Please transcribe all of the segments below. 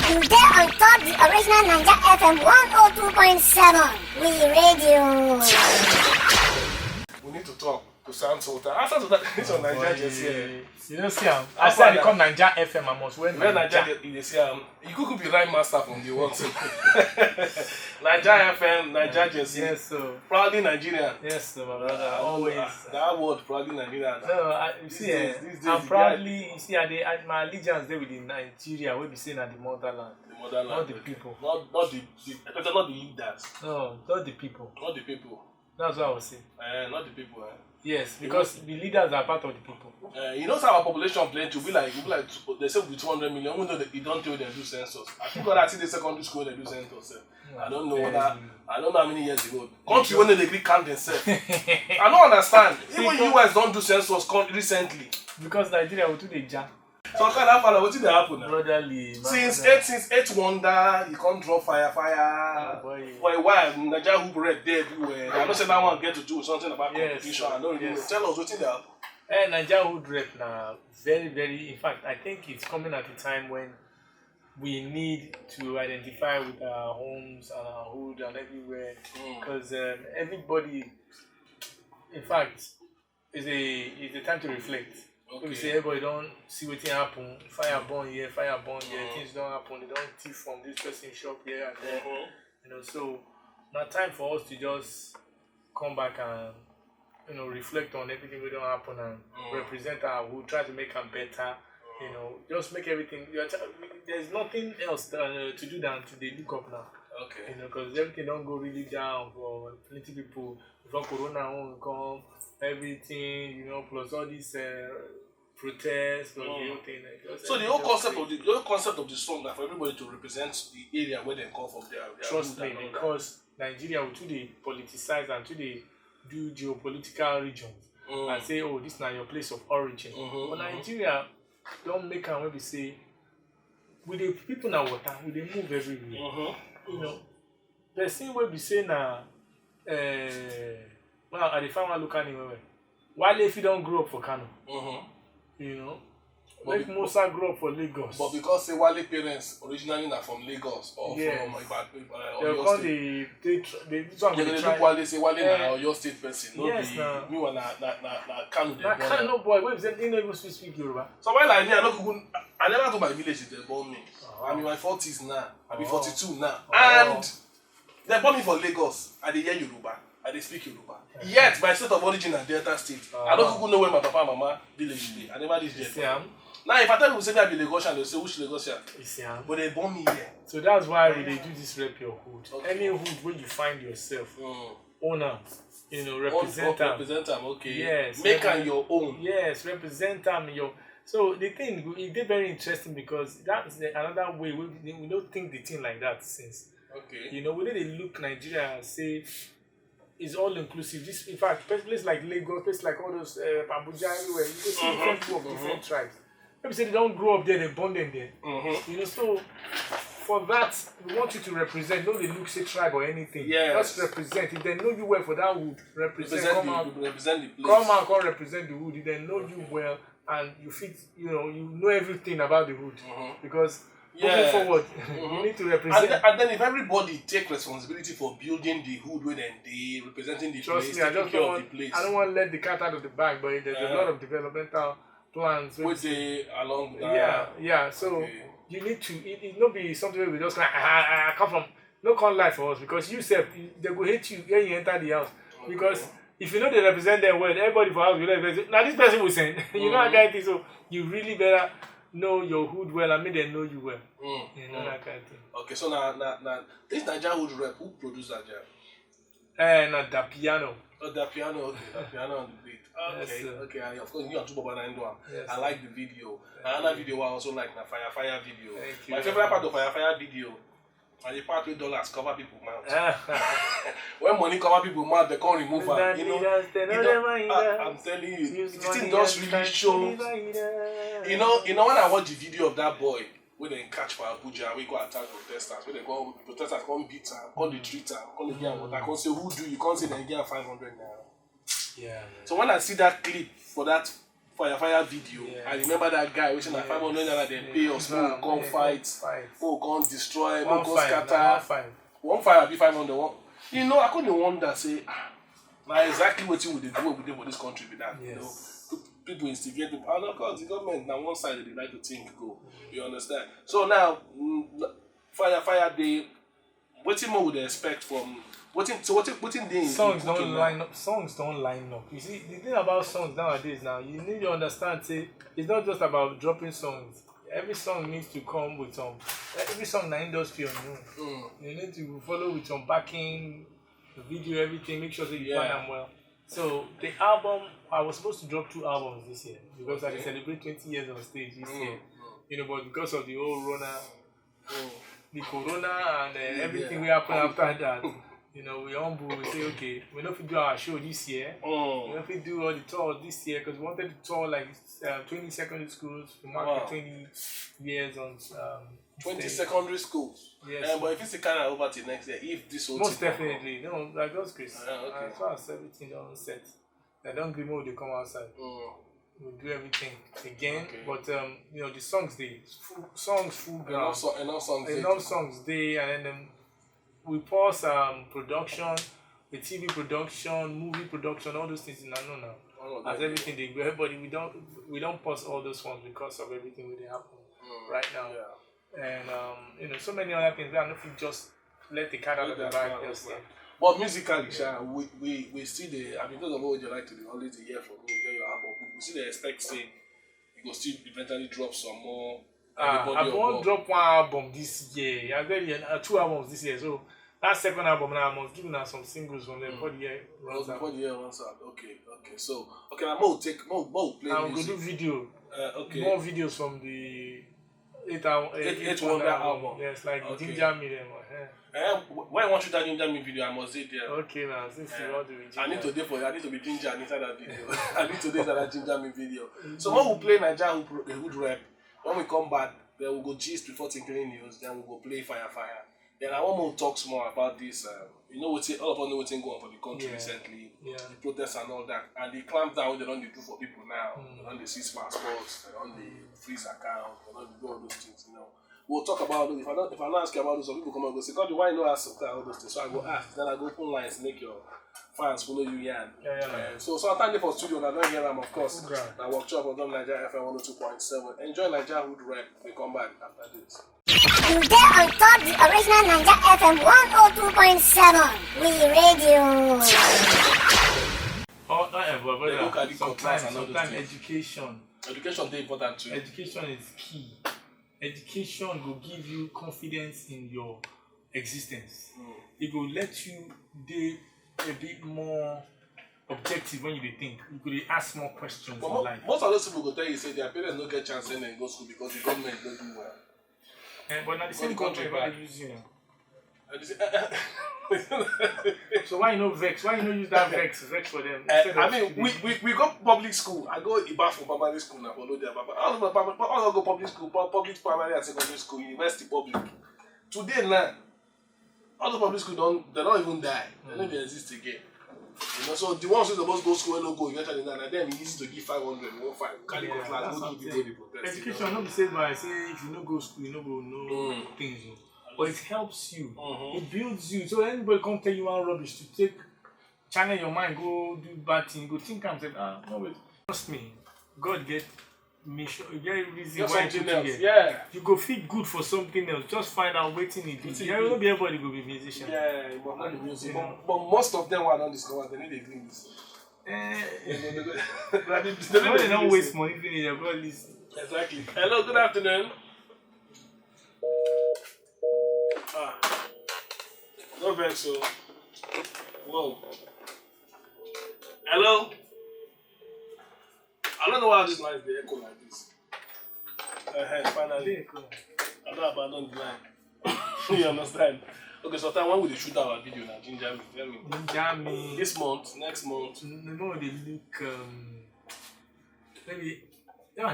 You there on top the original Ninja FM 102.7. We radio. We need to talk to Sam Sultan. After that, this on Ninja just here. You know, see, I said they come Ninja FM. I must wear Ninja. You see, you could be right master from the one. Ninja FM, Ninja Jesse. Yes, sir. Proudly Nigerian. Yes, sir, my brother. Always. That word, proudly Nigerian. No, you see, I'm proudly. You see, my allegiance there with Nigeria. We be saying at the motherland. Not the people. Not the leaders. No, not the people. Not the people. That's what I was saying. Not the people. Yes, because the leaders are part of the people. You know, our population plenty to be like they say we 200 million. Even though you don't tell them do census. I think when I see the secondary school they do census. I don't know I don't know how many years ago. Country when they agree count themselves. I don't understand. Even US don't do census recently. Because Nigeria will do the jam. So kind of follow what did happen now? Brotherly. Since eight wonder, you can't draw fire. For a while, Nigeria who red there everywhere. I don't say that one get to do something about competition. I don't really know. Tell us what did happen. Nigeria hood rep now very, very. In fact, I think it's coming at a time when we need to identify with our homes and our hood and everywhere, because everybody, in fact, is a time to reflect. Okay. We say everybody don't see what happen. Fire burn here, things don't happen. They don't thief from this person shop here and there. You know, so now time for us to just come back and reflect on everything we don't happen and represent our hood, try to make them better. You know, just make everything. There's nothing else to do than to look up now. Okay. You know, because everything don't go really down for plenty people. Before Corona won't come, everything, plus all these protests, the whole thing. So the whole concept of the song that for everybody to represent the area where they come from their trust me, because Nigeria will today politicize and today do geopolitical regions and say, oh, this is not your place of origin. But Nigeria don't make them when we say, with the people now water, we they move everywhere. You know, the same way we say now, well, at the farmer look anywhere. Why if you don't grow up for Kano? You know, make Musa grow up for Lagos. But because say Wale parents originally are from Lagos or from Oyo State. They look Wale say Wale na Oyo State person. Yes, me na Kano. Na Kano boy, we say they never speak Yoruba. So while I never go my village. They born me. I'm in my 40s now. I'm 42 now, and they born me for Lagos. I dey hear Yoruba. I dey speak Yoruba. Yet, by state of origin and Delta State, I don't know where my papa and mama village dey. I never did there. Now, if I tell people say I be Lagosian, they'll say which Lagosian? But they born me here. So that's why they do this rep your hood. Okay. Any hood where you find yourself, own them, represent them. Represent them, okay. Yes. Make them your own. Yes, represent them your. So the thing, it's very interesting because that's another way we don't think the thing like that since. Okay. We really look Nigeria and say it's all inclusive. This, in fact, places like Lagos, places like all those Abuja, everywhere, you go see different people of different tribes. People say they don't grow up there, they're born in there. So for that, we want you to represent. Don't they look say tribe or anything. Yes. Just represent. If they know you well for that wood, represent the place. Come out, come represent the wood. If they know you well and you fit, you know everything about the wood. Because moving forward, you need to represent. And then if everybody take responsibility for building the hood where they representing the place, taking care of the place. I don't want to let the cat out of the bag, but there's a lot of developmental plans. Which they along that. Yeah. So you need to, it not be something where we just like, I come from, no call life for us, because you said they will hate you when you enter the house. Because if you know they represent their word, everybody for house will represent. Now this person will send. You know that kind of thing, so you really better know your hood well and make them know you well. That kind of thing. Okay, so now this Nigeria hood rep, who produced Nigeria? Now the piano. Oh, the piano, okay. The piano on the beat. Okay, yes, okay. Of course, you are 2.9. Yes, I like the video. Another video I also like the fire video. Thank you. My favorite part of fire video and the part where dollars cover people mouth. When money cover people mouth, they can't remove her. I'm telling you, the thing does really show. You know when I watch the video of that boy when they catch for Abuja, we go attack protesters. When they go protesters come beat her, come the treat her, come the get water, come say who do you? Come say they get 500 naira. Yeah. So when I see that clip for that fire video. I remember that guy wishing that 500 naira then pay us, who come fight, who come destroy, who come scatter. 1.5 be 500. You know, I couldn't wonder, say, now exactly what you would do for this country with that. You know, people instigate people. And of course, the government, now one side they like to think go. You understand? So now, fire day. What more would they expect from? What they songs don't line up. Songs don't line up. You see, the thing about songs nowadays, now you need to understand. Say, it's not just about dropping songs. Every song needs to come with some. Every song in the industry on you. You need to follow with some backing, the video, everything. Make sure that you plan them well. So the album, I was supposed to drop 2 albums this year because I celebrate 20 years on stage this year. You know, but because of the whole the corona and everything we happened after that, you know, we humble. We say, okay, we don't do our show this year. We don't do all the tours this year because we wanted to tour like 20 secondary schools to mark 20 years on 20 stage. secondary schools. Yes. But if it's kind of over to next year, if this whole most definitely, no, like God's grace. Okay. As far as everything on set, they don't give more. They come outside. We'll do everything again, but you know the songs they full ground. Enough songs they, and then we pause production, the TV production, movie production, all those things in now. As everything they go, but we don't pause all those ones because of everything that happen right now. And you know so many other things that nothing just let the cat out of the bag. But musically, we see the. I mean, those of what you like to do, always hear from you, hear your album. We see the expect say you go still eventually drop some more. I won't drop 1 album this year. I got 2 albums this year. So that second album now, I must give now some singles from them before the year runs out. Okay. So now more play I'm music. going to do video. More videos from the 8 Wonder album. Yes, like Ginger Me them. When I want you to Ginger Me video, I must say there. Okay, now since you want to be Ginger, I need to be Ginger inside that video. I need to do that Ginger Me video. So when we play Naija Hood Rap, when we come back, then we'll go gist before Tinkering News, then we'll go play Fire. Then I want more talks more about this. You know what? All of us know what's going on for the country recently. The protests and all that, and the clampdown they don't do for people now. They don't seize passports, they don't freeze account, they don't do all those things. You know. We'll talk about those. If I not ask you about those, some people come and go say, God, why not ask all those things? So I go ask, then I go open lines, make your fans follow you, Yan. So sometimes for studio, I don't hear them, of course. I workshop on Naija FM 102.7. Enjoy Naija Hood Rap. We come back after this. You get on top the original Naija FM 102.7. We radio. Oh, not ever, but look at the sometimes education. Education is important too. Education is key. Education will give you confidence in your existence. It will let you be a bit more objective when you think. You could ask more questions in life. Most of those people will tell you say their parents don't get chance to go school because the government don't do well. But now the same country they use you. So why you no vex? Why you no use that vex for them? I mean, we go public school. I go Iba for primary school now. Follow there, all go public school, public primary and secondary school, university public. Today now, all the public school they don't even die. They don't even exist again. You know, so the ones who supposed to go school no go eventually now, and then it's easy to give 500, 1.5, carry class, go to the protest. Education not be said by say if you no go school, you no go know things. But it helps you. It builds you. So anybody come tell you one rubbish to take, channel your mind, go do bad thing, go think and say, no wait. Trust me, God get mission, get reason why you put here. Yeah. You go feel good for something else. Just find out waiting it. There will be everybody go be musician. Yeah, but not the music. But most of them were not discovered. They need a green list. They don't waste money finish their broad list. Exactly. Hello, good afternoon. No vex, so. Whoa. Hello? I don't know why this line is the echo like this. Finally. I don't abandon the line. You understand? Okay, so when will they shoot our video now? Ginger Me, tell me. Ginger Me. This month, next month. No, they look, maybe,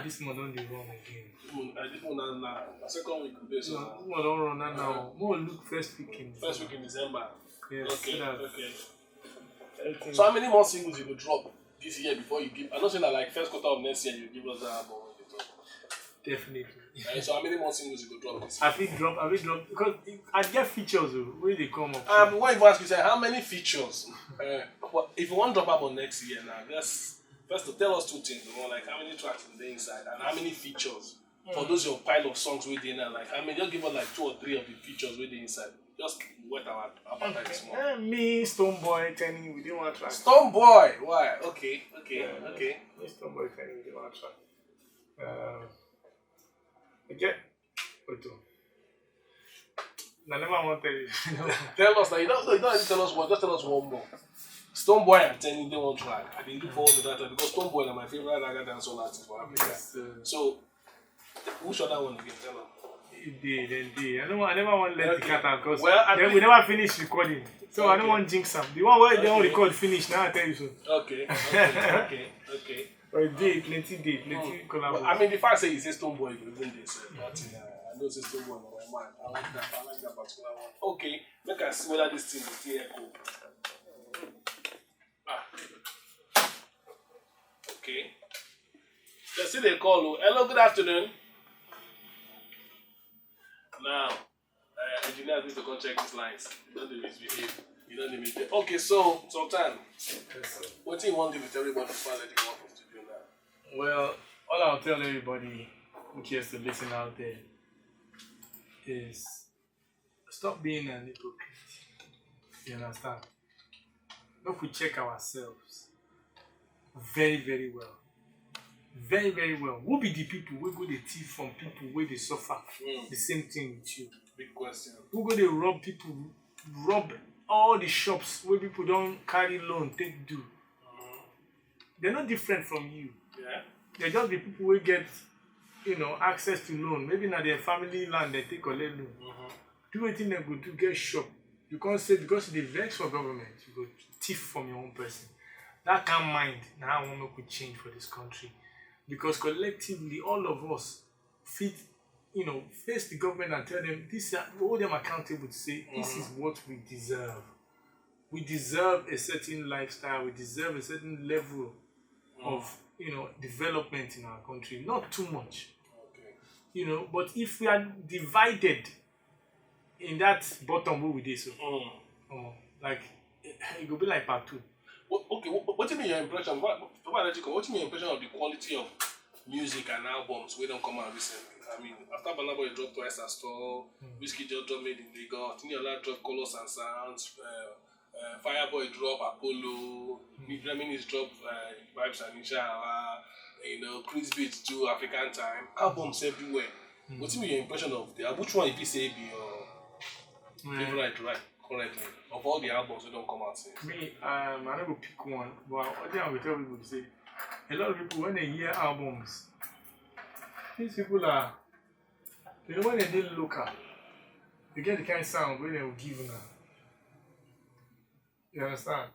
this month don't they run again. This one na second week today, so. No, this one don't run now. More look first week in December. First week in December. Yes. Okay. So how many more singles you will drop this year before you give. I'm not saying that like first quarter of next year you give us that album. Definitely. So how many more singles you go drop this year? I think drop because I get features where they come up. What you ask you say how many features? If you want to drop album next year now, just first to tell us two things. Like how many tracks in the inside and how many features. For those your pile of songs within and like I mean just give us like 2 or 3 of the features within inside. Just wet our appetite small. Me, Stonebwoy, Tenny, we didn't want to try. Stonebwoy, why? Okay. Me, Stonebwoy, Tenny, we didn't want to try. Okay. I never want to tell you. Tell us, like, you don't have to tell us one, just tell us one more. Stonebwoy and Tenny, they won't try. I didn't look forward to that because Stonebwoy is my favorite raga dancehall artist for Africa. Yes, so, who should that one again? Tell them. Indeed. I never want to let the cat out because we never finish recording. So I don't want jinx them. The one where they don't record finish, now I tell you so. Okay. But plenty collaboration. I mean, the fact say you say Stonebwoy, you even this, but I know say Stonebwoy on my mind. I like that particular one. Okay, make us see whether this thing is still echo. Okay. Let's see the call. Hello, good afternoon. Now, engineers need to come check these lines. You don't misbehave. You don't misbehave. Okay, so, Sultan, what do you want to do with everybody before letting go from studio now? Well, all I'll tell everybody who cares to listen out there is stop being an hypocrite. You understand? If we check ourselves very, very well. Very, very well. Who be the people who go the thief from people where they suffer the same thing with you? Big question. Who go they rob people, rob all the shops where people don't carry loan, take do. They're not different from you. Yeah. They're just the people who get, access to loan. Maybe now their family land they take a loan. Do anything they go do, get shop. You can't say because they vex for government, you go thief from your own person. That kind of mind now I want to change for this country. Because collectively, all of us face the government and tell them, hold them accountable to say, this is what we deserve. We deserve a certain lifestyle, we deserve a certain level of, development in our country. Not too much. Okay. But if we are divided in that bottom where we did so, like, it will be like part 2. Okay, what do you mean your impression? What do you mean your impression of the quality of music and albums we don't come out recently? I mean, after Burna Boy dropped Twice as Tall, Whiskey just dropped Made in Lagos, Tiniola dropped Colors and Sounds, Fireboy dropped Apollo, Reminisce dropped Vibes and Inshallah, Chris Beats do African Time, albums everywhere. What do you mean your impression of the which one if you say be your favorite, right? Currently, of all the albums that don't come out since. Me, I never pick one, but one thing I will tell people to say, a lot of people when they hear albums, these people are, when they do local, they get the kind of sound where they will give now. You understand?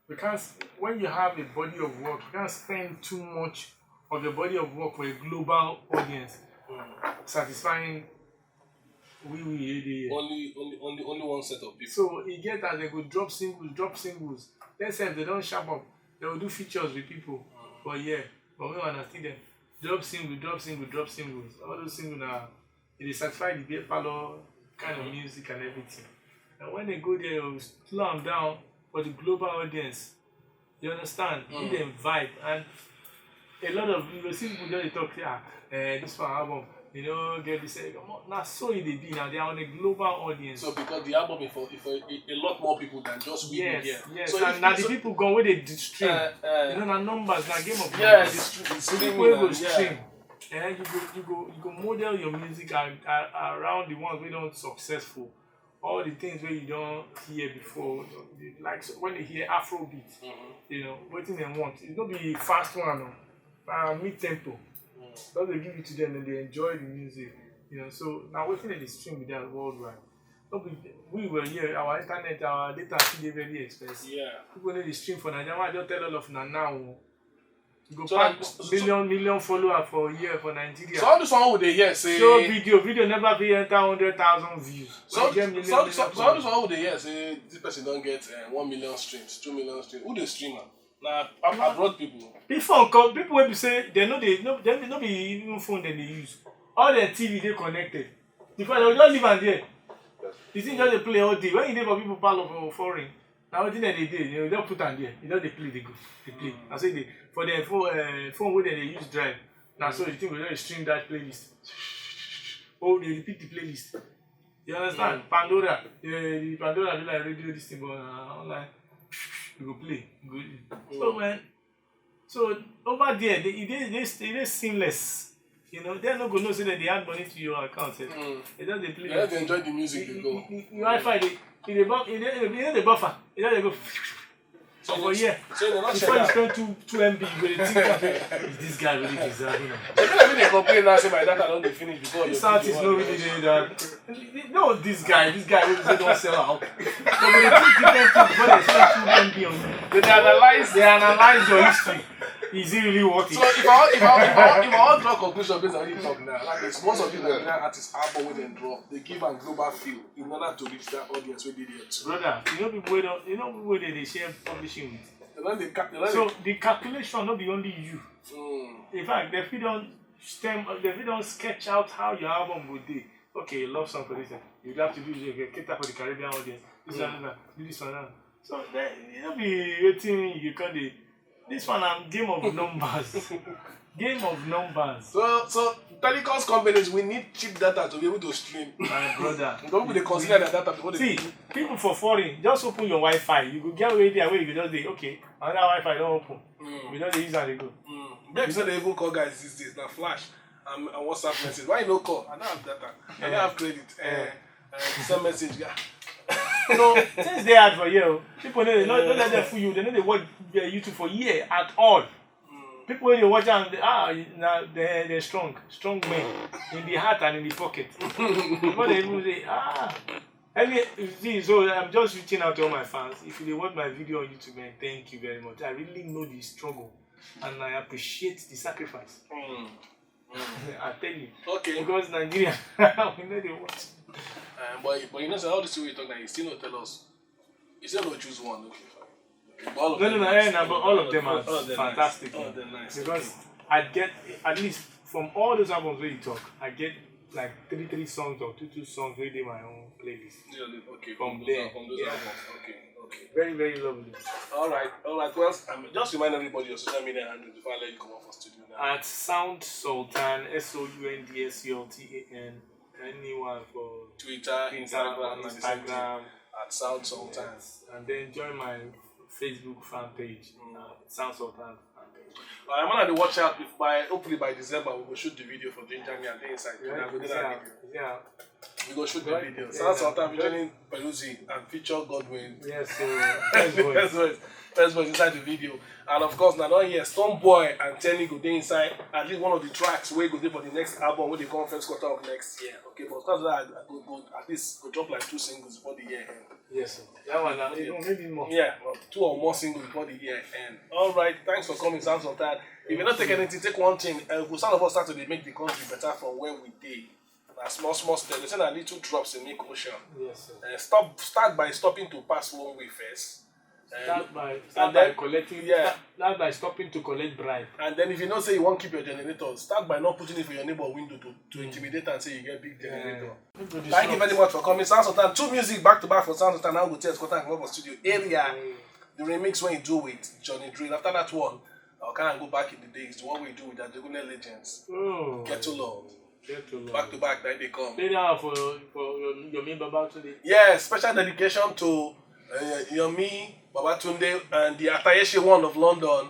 Because when you have a body of work, you can't spend too much of the body of work for a global audience, satisfying. Only one set of people. So you get that they go drop singles. Let's say if they don't sharp up, they will do features with people. But we understand them. Drop singles. All those singles are they satisfy the beer parlor kind of music and everything. And when they go there, they will slow them down for the global audience. You understand? Give them vibe. And a lot of you see people just talk, this one album. Get this. Now, so it be now. They are on a global audience. So, because the album is for a lot more people than just we here. Yes. So and now the people go where they stream. Now numbers, now game of numbers. People will stream. And you go model your music around the ones we don't successful. All the things where you don't hear before. Like when they hear Afrobeat, what thing they want. It's not be fast one, mid tempo. So they give it to them and they enjoy the music, So now we're finna stream with that worldwide. We were here, our internet, our data is very expensive. Yeah. People need to stream for Nigeria. I just tell all of now. You go pack million followers for a year for Nigeria. So how do someone would they hear say? So video never be enter 100,000 views. So how do someone would they hear say this person don't get 1 million streams, 2 million streams? Who the streamer? Nah, abroad people. Before people will be say they know they no be even phone that they use. All their TV they connected. Because they just leave and there. The thing just they play all day. When you dey for people part of foreign, now what thing that they do, they just put on there. You know they play, they go, they play. I say they for their phone where they use drive. Now so the thing we just stream that playlist. Oh, they repeat the playlist. You understand? Pandora, the Pandora be like radio this thing, but online you go play. So man, so over there they seamless. You know, they're not going to know so that they add money to your account. They just they play. They just enjoy the music. They go. Wi-Fi, they buffer. They just go. So for yeah, before you spend 2 MB, you will think, is this guy really deserving? They complain now, say my data don't finish before this artist no really doing that. No, this guy really say don't sell out. They will think different things before they spend 2 MB on you. They analyze your history. Is it really worth it? So if I want draw conclusion based on what you talk now, like this, most of these Nigerian artists album when they drop, they give a global feel in order to reach that audience where they did it. Brother, you know people where they share publishing with. So the calculation not be only you. In fact, if you don't sketch out how your album would be. Okay, you love song for this, you have to do cater for the Caribbean audience. This one, do this one. So you don't be waiting. You can't do. This one I'm game of numbers. Game of numbers. So telecoms companies, we need cheap data to be able to stream. My brother. Don't they consider that data before see, people for foreign, just open your Wi-Fi. You go get away there where you go just say, okay, another Wi-Fi don't open. We don't use and they go. Maybe so they even call guys these days, now flash and WhatsApp message. Why you no call? I don't have data. I don't have credit. Send message, yeah. So since they had for you, people don't let them fool you. They know they watch YouTube for year at all. People when they watch and now they're strong men in the heart and in the pocket. Before they even say so I'm just reaching out to all my fans. If you watch my video on YouTube, man, thank you very much. I really know the struggle and I appreciate the sacrifice. I tell you. Okay. Because Nigeria, we know they watch. But you know, so all this way you talk now, you still not tell us. You still not choose one, okay? But all of them are fantastic. All of them nice. Because I get, at least from all those albums where you talk, I get like 3 songs or 2 songs where they my own playlist. Yeah, okay. From those there. albums. Okay. Very, very lovely. Alright. Well, just remind everybody your social media handle before I let you come off for studio now. At Sound Sultan, SOUNDSULTAN. Anyone for Twitter, Instagram. At Sound Sultan. Yes. And then join my Facebook fan page, Sound Sultan fan page. I'm gonna watch out hopefully by December we will shoot the video for Ginger Me and the inside. Yeah. We go shoot the video. Sound Sultan featuring Peruzzi and feature Godwin. Yes, so First voice inside the video. And of course, now don't hear Stonebwoy and Tenny go there inside at least one of the tracks where go there for the next album when they come first quarter of next year. Okay, but after that, I go at least go drop like 2 singles before the year end. Yes, sir. That one, maybe more. Yeah, 2 or more singles before the year end. All right, thanks for coming, Sound Sultan. If you not take anything, take one thing. Some of us start to make the country better from where we did. Small steps. They say that little drops in make ocean. Yes, sir. Start by stopping to pass one way first. Start by collecting. Yeah. Start by stopping to collect bribe. And then if you don't say you want to keep your generator, start by not putting it for your neighbor window to intimidate and say you get big generator. Thank you very much for coming. Sound Sultan, 2 music back to back for Sound Sultan. Now go tell Scott and come for studio area. The remix when you do with Johnny Drill. After that one, I can go back in the days. The one we do with the Adegunle Legends. Get to Love. Back to back, then they come. Play that for Yomi Babatunde. Yeah, special dedication to Yomi Babatunde and the Atayeshe one of London.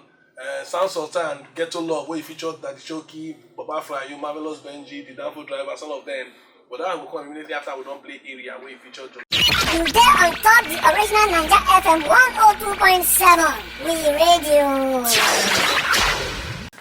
Sound Sultan, Get to Love, where he featured Daddy Shoki, Baba Frayu, Marvelous Benji, the Danfo Driver, some of them. But that will come immediately after we don't play area where he featured John. You get on top the original Ninja FM 102.7. We radio.